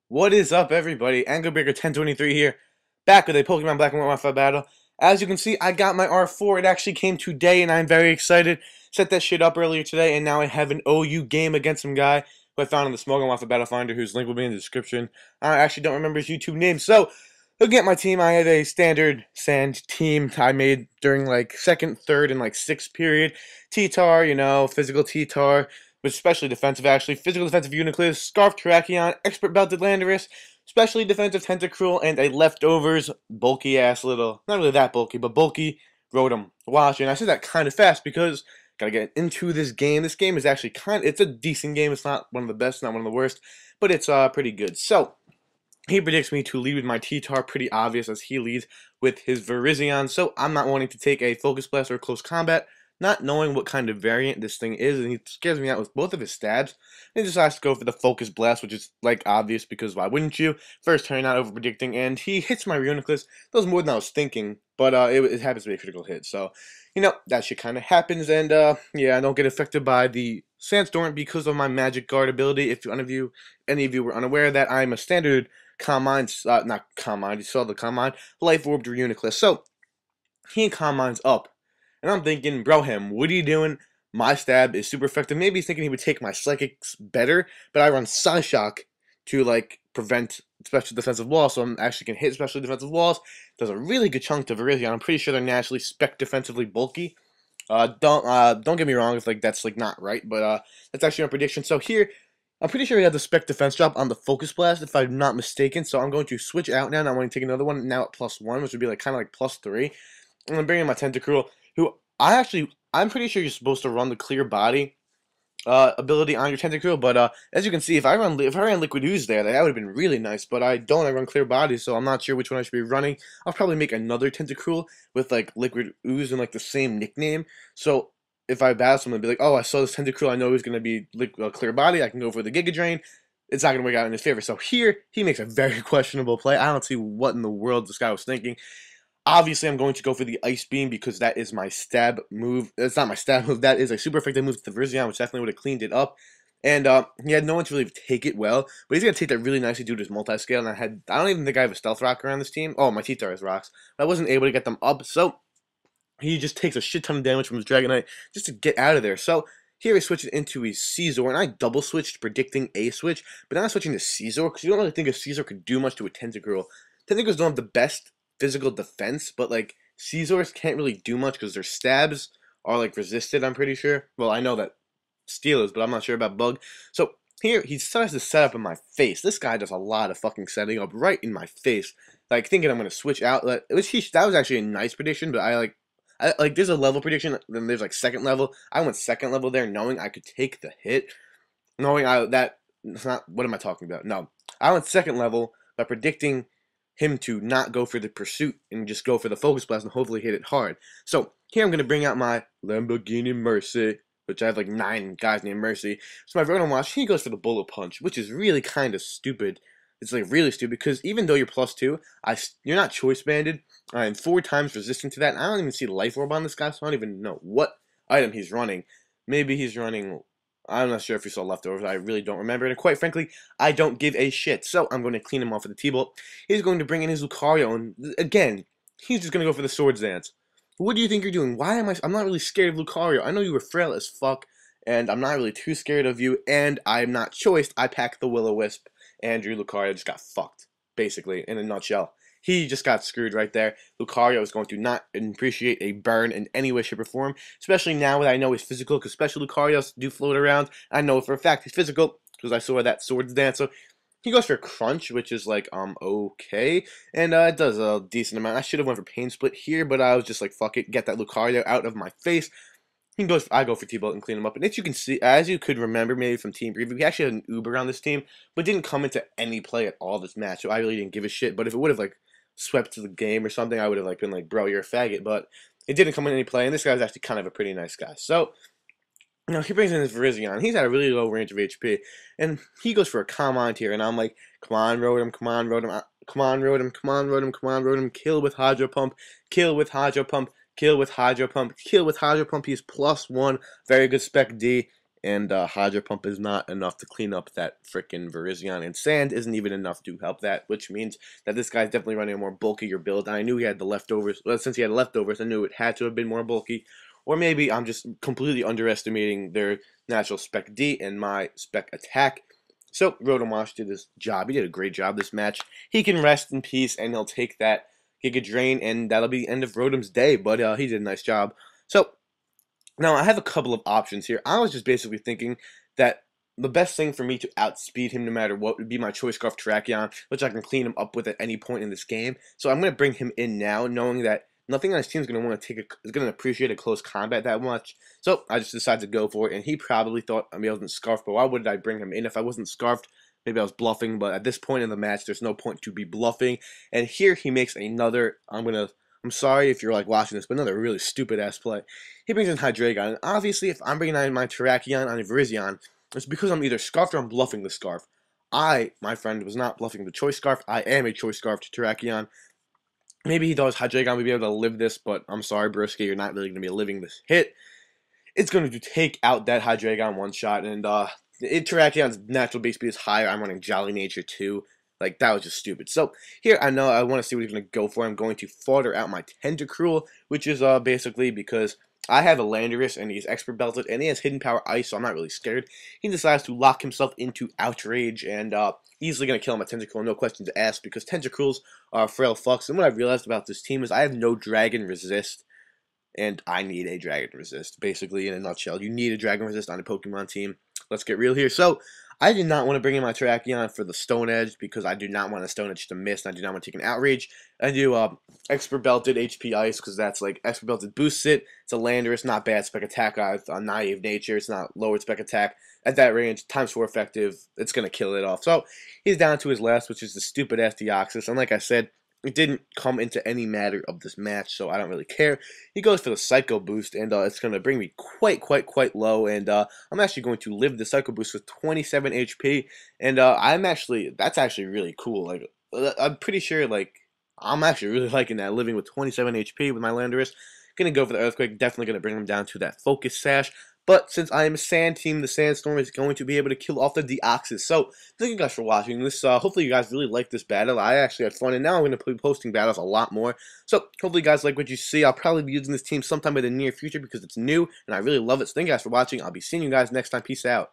What is up, everybody? Angerbreaker 1023 here, back with a Pokemon Black and White Wi-Fi battle. As you can see, I got my R4. It actually came today, and I'm very excited. Set that shit up earlier today, and now I have an OU game against some guy who I found in the Smogon Wi-Fi Battle Finder, whose link will be in the description. I actually don't remember his YouTube name, so looking at my team, I have a standard sand team I made during like second, third, and like sixth period. T-Tar, physical T-Tar, but especially defensive actually. Physical defensive Uniclus, Scarf Terrakion, Expert Belted Landorus, specially defensive Tentacruel, and a leftovers bulky ass little, not really that bulky, but bulky Rotom Wash. And I said that kind of fast because gotta get into this game. This game is actually it's a decent game. It's not one of the best, not one of the worst, but it's pretty good. So he predicts me to lead with my T-Tar, pretty obvious as he leads with his Virizion, so I'm not wanting to take a Focus Blast or Close Combat, not knowing what kind of variant this thing is, and he scares me out with both of his stabs, and he decides to go for the Focus Blast, which is, like, obvious, because why wouldn't you? First turn, not over-predicting, and he hits my Reuniclus. That was more than I was thinking, but it happens to be a critical hit, so, that shit kind of happens, and, yeah, I don't get affected by the Sandstorm because of my Magic Guard ability. If any of you were unaware of that, I'm a standard Calm Mind, not Calm Mind, you saw the Calm Mind, Life Orb Reuniclus. So, he Calm Mind's up. And I'm thinking, bro, what are you doing? My stab is super effective. Maybe he's thinking he would take my Psychics better, but I run Psyshock to, like, prevent special defensive walls, so I'm actually can hit special defensive walls. Does a really good chunk to Virizion. I'm pretty sure they're naturally spec defensively bulky. Don't get me wrong if, like, that's, like, not right, but, that's actually my prediction. So here, I'm pretty sure he had the spec defense drop on the Focus Blast, if I'm not mistaken. So I'm going to switch out now. Now I'm going to take another one now at +1, which would be like kind of like +3. And I'm bringing in my Tentacruel, who I'm pretty sure you're supposed to run the Clear Body ability on your Tentacruel. But as you can see, if I ran Liquid Ooze there, that would have been really nice. But I don't. I run Clear Body, so I'm not sure which one I should be running. I'll probably make another Tentacruel with like Liquid Ooze and like the same nickname. So if I battle someone, be like, oh, I saw this Tentacruel, I know he's going to be Clear Body, I can go for the Giga Drain. It's not going to work out in his favor. So here, he makes a very questionable play. I don't see what in the world this guy was thinking. Obviously, I'm going to go for the Ice Beam because that is my stab move. It's not my stab move. That is a super effective move to the Virizion, which definitely would have cleaned it up. And he had no one to really take it well, but he's going to take that really nicely due to his multi-scale. And I don't even think I have a Stealth Rocker on this team. Oh, my T-Tar has rocks. But I wasn't able to get them up, so he just takes a shit ton of damage from his Dragonite just to get out of there. So here he switches into his Caesar, and I double switched predicting a switch, but now I'm switching to Caesar because you don't really think a Caesar could do much to a Tentacruel. Tentacruels don't have the best physical defense, but like Caesars can't really do much because their stabs are like resisted, I'm pretty sure. Well, I know that Steel is, but I'm not sure about Bug. So here he decides to set up in my face. This guy does a lot of fucking setting up right in my face. Like thinking I'm gonna switch out. That was actually a nice prediction, but there's a level prediction, then there's like second level. I went second level there knowing I could take the hit. What am I talking about? No. I went second level by predicting him to not go for the pursuit and just go for the Focus Blast and hopefully hit it hard. So here I'm going to bring out my Lamborghini Mercy, which I have like 9 guys named Mercy. So my Rotom Wash, he goes for the Bullet Punch, which is really kind of stupid. It's like really stupid because even though you're +2, you're not choice banded. I'm 4 times resistant to that. And I don't even see Life Orb on this guy, so I don't even know what item he's running. Maybe he's running. I'm not sure if he saw leftovers. I really don't remember. And quite frankly, I don't give a shit. So I'm going to clean him off with the T-Bolt. He's going to bring in his Lucario. And again, he's just going to go for the Swords Dance. What do you think you're doing? Why am I? I'm not really scared of Lucario. I know you were frail as fuck. And I'm not really too scared of you. And I'm not choiced. I pack the Will-O-Wisp. Andrew Lucario just got fucked, basically, in a nutshell. He just got screwed right there. Lucario is going to not appreciate a burn in any way, shape, or form, especially now that I know he's physical, because special Lucarios do float around. I know for a fact he's physical, because I saw that Swords Dance. So he goes for a Crunch, which is like, okay. And it does a decent amount. I should have went for Pain Split here, but I was just like, fuck it, get that Lucario out of my face. I go for T-Bolt and clean him up. And as you can see, as you could remember maybe from Team Preview, we actually had an Uber on this team, but didn't come into any play at all this match. So I really didn't give a shit. But if it would have like swept to the game or something, I would have like been like, bro, you're a faggot. But it didn't come in any play, and this guy's actually kind of a pretty nice guy. So he brings in his Virizion. He's at a really low range of HP, and he goes for a Calm Mind here, and I'm like, come on, Rotom, come on, Rotom, come on, Rotom, come on, Rotom, come on, Rotom, kill with Hydro Pump, kill with Hydro Pump. Kill with Hydro Pump. Kill with Hydro Pump. He's +1. Very good spec D. and Hydro Pump is not enough to clean up that frickin' Virizion, and Sand isn't even enough to help that, which means that this guy's definitely running a more bulkier build. And I knew he had the leftovers. Well, since he had leftovers, I knew it had to have been more bulky. Or maybe I'm just completely underestimating their natural spec D and my spec attack. So Rotomosh did his job. He did a great job this match. He can rest in peace, and he'll take that Giga Drain, and that'll be the end of Rotom's day. But he did a nice job. So now, I have a couple of options here. I was just basically thinking that the best thing for me to outspeed him no matter what would be my Choice Scarf Terrakion, which I can clean him up with at any point in this game. So I'm going to bring him in now, knowing that nothing on his team is going to want to is going to appreciate a close combat that much. So I just decided to go for it, and he probably thought I wasn't scarfed, but why would I bring him in if I wasn't scarfed? Maybe I was bluffing, but at this point in the match, there's no point to be bluffing. And here he makes another, I'm sorry if you're like watching this, but another really stupid ass play. He brings in Hydreigon, and obviously if I'm bringing in my Terrakion on a Virizion, it's because I'm either scarfed or I'm bluffing the scarf. I, my friend, was not bluffing the Choice Scarf. I am a Choice Scarf to Terrakion. Maybe he thought Hydreigon would be able to live this, but I'm sorry, Broski, you're not really going to be living this hit. It's going to take out that Hydreigon one shot, and Terrakion's natural base speed is higher. I'm running Jolly Nature too. Like, that was just stupid. So, here, I know I want to see what he's going to go for. I'm going to fodder out my Tentacruel, which is basically because I have a Landorus, and he's Expert Belted, and he has Hidden Power Ice, so I'm not really scared. He decides to lock himself into Outrage, and easily going to kill him with Tentacruel, no questions asked, because Tentacruels are frail fucks. And what I've realized about this team is I have no Dragon Resist, and I need a Dragon Resist, basically, in a nutshell. You need a Dragon Resist on a Pokemon team. Let's get real here. So, I did not want to bring in my Terrakion for the Stone Edge because I do not want a Stone Edge to miss, and I do not want to take an Outrage. I do Expert Belted HP Ice because that's like Expert Belted boosts it. It's a Landorus, not bad spec attack. Naive Nature, it's not lowered spec attack. At that range, times 4 effective, it's going to kill it off. So he's down to his last, which is the stupid ass Deoxys. And like I said, it didn't come into any matter of this match, so I don't really care. He goes for the Psycho Boost, and it's going to bring me quite low, and I'm actually going to live the Psycho Boost with 27 HP, and that's actually really cool. Like, I'm pretty sure, like, I'm actually really liking that, living with 27 HP with my Landorus. Gonna go for the Earthquake, definitely gonna bring him down to that Focus Sash. But since I am a Sand team, the Sandstorm is going to be able to kill off the Deoxys. So, thank you guys for watching this. Hopefully you guys really liked this battle. I actually had fun, and now I'm going to be posting battles a lot more. So, hopefully you guys like what you see. I'll probably be using this team sometime in the near future because it's new, and I really love it. So, thank you guys for watching. I'll be seeing you guys next time. Peace out.